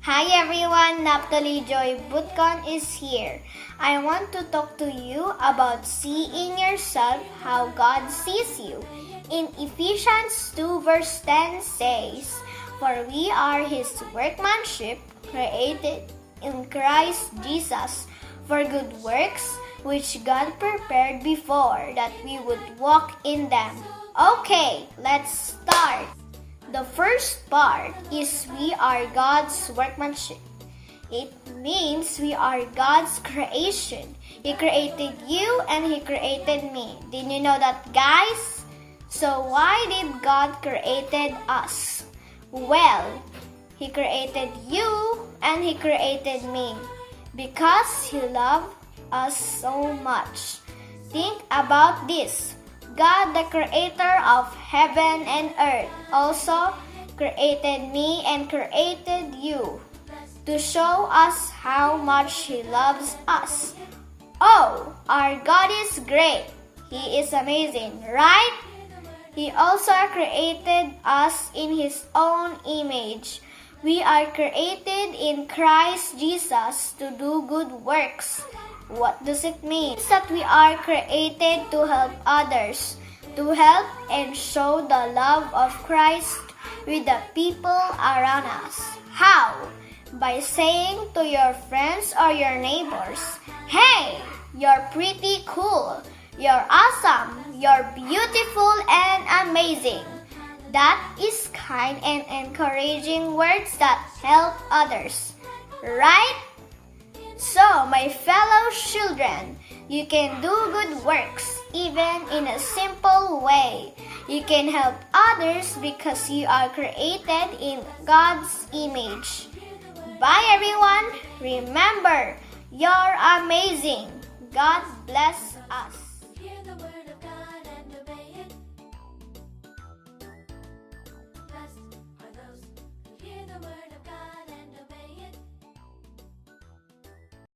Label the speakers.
Speaker 1: Hi everyone, Naphtali Joy Butcon is here. I want to talk to you about seeing yourself how God sees you. In Ephesians 2 verse 10 says, "For we are His workmanship, created in Christ Jesus, for good works, which God prepared before that we would walk in them." Okay, let's start. The first part is we are God's workmanship. It means we are God's creation. He created you and He created me. Did you know that, guys? So why did God created us? Well, He created you and He created me because He loved us so much. Think about this. God, the creator of heaven and earth, also created me and created you to show us how much He loves us. Oh, our God is great. He is amazing, right? He also created us in His own image. We are created in Christ Jesus to do good works. What does it mean? It's that we are created to help others, to help and show the love of Christ with the people around us. How? By saying to your friends or your neighbors, "Hey, you're pretty cool, you're awesome, you're beautiful and amazing." That is kind and encouraging words that help others, right? So, my fellow children, you can do good works, even in a simple way. You can help others because you are created in God's image. Bye everyone! Remember, you're amazing. God bless us.